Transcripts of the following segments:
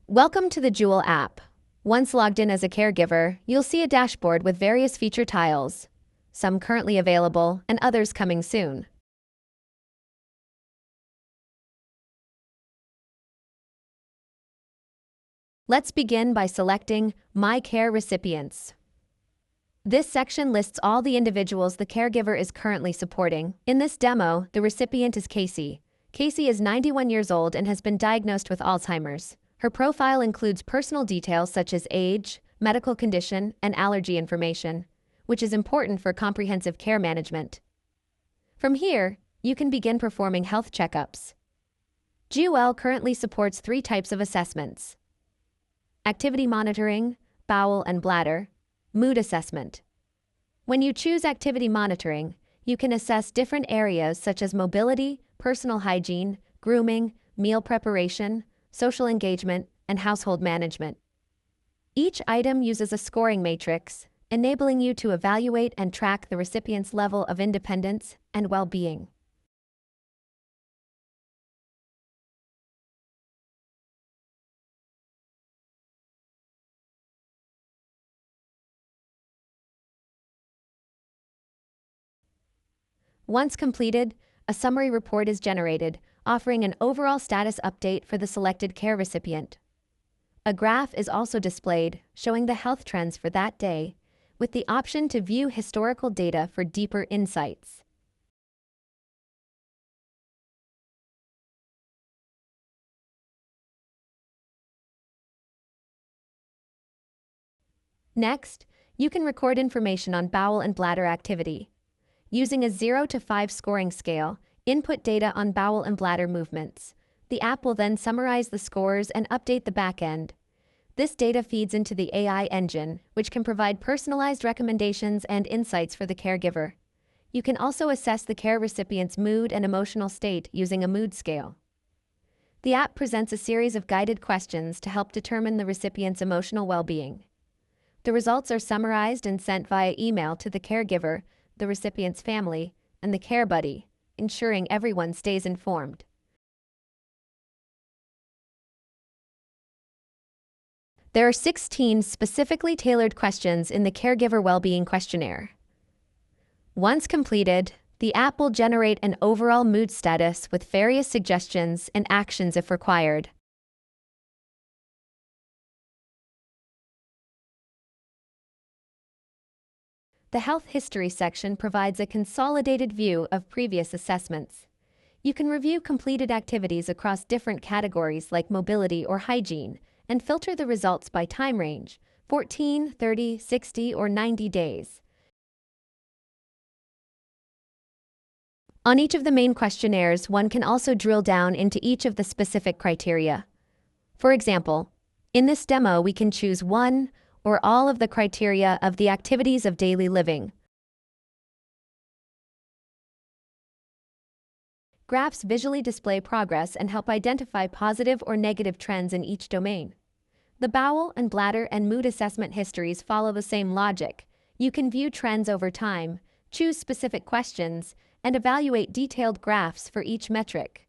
Welcome to the JooL app. Once logged in as a caregiver, you'll see a dashboard with various feature tiles, some currently available and others coming soon. Let's begin by selecting My Care Recipients. This section lists all the individuals the caregiver is currently supporting. In this demo, the recipient is Casey. Casey is 91 years old and has been diagnosed with Alzheimer's. Her profile includes personal details such as age, medical condition, and allergy information, which is important for comprehensive care management. From here, you can begin performing health checkups. JooL currently supports 3 types of assessments: activity monitoring, bowel and bladder, mood assessment. When you choose activity monitoring, you can assess different areas such as mobility, personal hygiene, grooming, meal preparation, social engagement, and household management. Each item uses a scoring matrix, enabling you to evaluate and track the recipient's level of independence and well-being. Once completed, a summary report is generated, offering an overall status update for the selected care recipient. A graph is also displayed, showing the health trends for that day, with the option to view historical data for deeper insights. Next, you can record information on bowel and bladder activity. Using a 0 to 5 scoring scale, input data on bowel and bladder movements. The app will then summarize the scores and update the backend. This data feeds into the AI engine, which can provide personalized recommendations and insights for the caregiver. You can also assess the care recipient's mood and emotional state using a mood scale. The app presents a series of guided questions to help determine the recipient's emotional well-being. The results are summarized and sent via email to the caregiver, the recipient's family, and the care buddy, ensuring everyone stays informed. There are 16 specifically tailored questions in the Caregiver Wellbeing Questionnaire. Once completed, the app will generate an overall mood status with various suggestions and actions if required. The Health History section provides a consolidated view of previous assessments. You can review completed activities across different categories like mobility or hygiene, and filter the results by time range: 14, 30, 60, or 90 days. On each of the main questionnaires, one can also drill down into each of the specific criteria. For example, in this demo, we can choose one or all of the criteria of the activities of daily living. Graphs visually display progress and help identify positive or negative trends in each domain. The bowel and bladder and mood assessment histories follow the same logic. You can view trends over time, choose specific questions, and evaluate detailed graphs for each metric.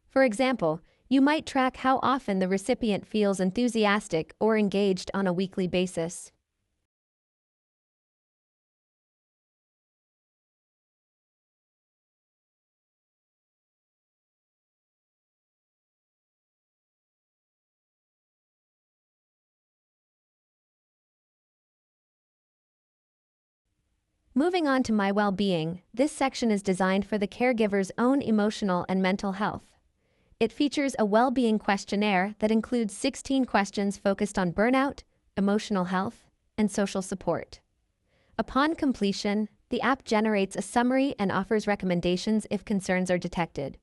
For example, you might track how often the recipient feels enthusiastic or engaged on a weekly basis. Moving on to My Well-Being, this section is designed for the caregiver's own emotional and mental health. It features a well-being questionnaire that includes 16 questions focused on burnout, emotional health, and social support. Upon completion, the app generates a summary and offers recommendations if concerns are detected.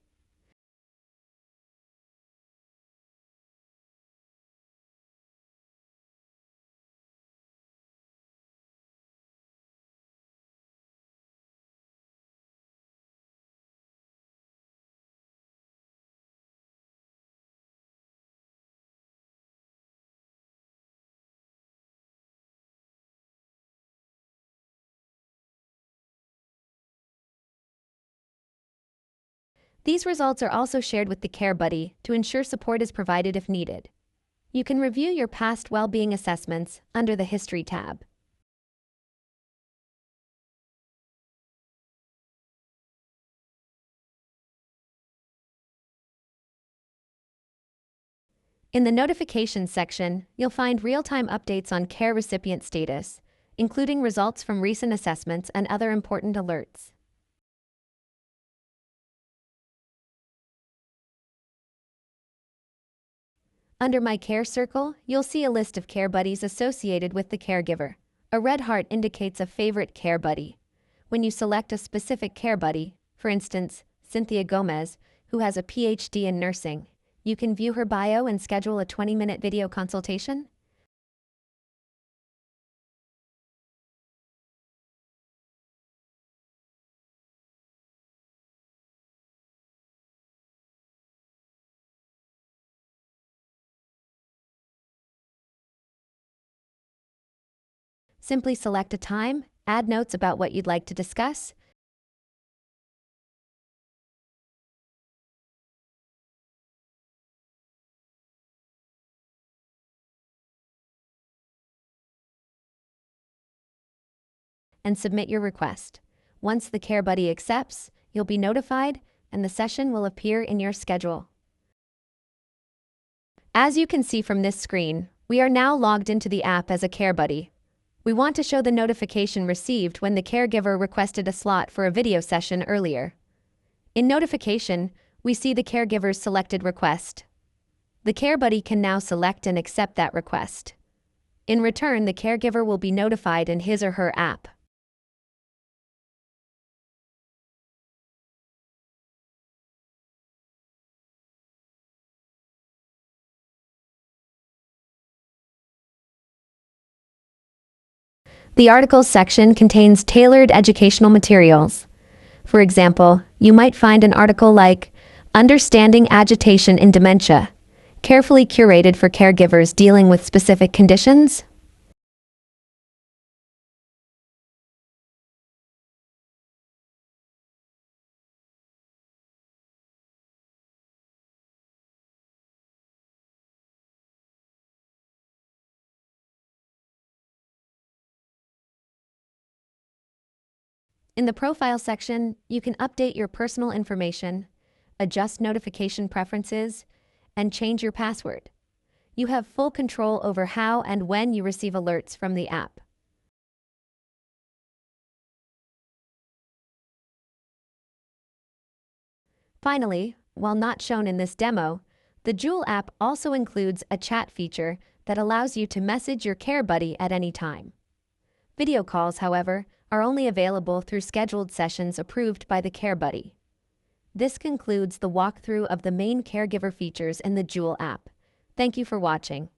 These results are also shared with the Care Buddy to ensure support is provided if needed. You can review your past well-being assessments under the History tab. In the Notifications section, you'll find real-time updates on care recipient status, including results from recent assessments and other important alerts. Under My Care circle, you'll see a list of care buddies associated with the caregiver. A red heart indicates a favorite care buddy. When you select a specific care buddy, for instance, Cynthia Gomez, who has a PhD in nursing, you can view her bio and schedule a 20-minute video consultation. Simply select a time, add notes about what you'd like to discuss, and submit your request. Once the Care Buddy accepts, you'll be notified and the session will appear in your schedule. As you can see from this screen, we are now logged into the app as a Care Buddy. We want to show the notification received when the caregiver requested a slot for a video session earlier. In Notification, we see the caregiver's selected request. The Care Buddy can now select and accept that request. In return, the caregiver will be notified in his or her app. The Articles section contains tailored educational materials. For example, you might find an article like Understanding Agitation in Dementia, carefully curated for caregivers dealing with specific conditions. In the Profile section, you can update your personal information, adjust notification preferences, and change your password. You have full control over how and when you receive alerts from the app. Finally, while not shown in this demo, the JooL app also includes a chat feature that allows you to message your Care Buddy at any time. Video calls, however, are only available through scheduled sessions approved by the Care Buddy. This concludes the walkthrough of the main caregiver features in the JooL app. Thank you for watching.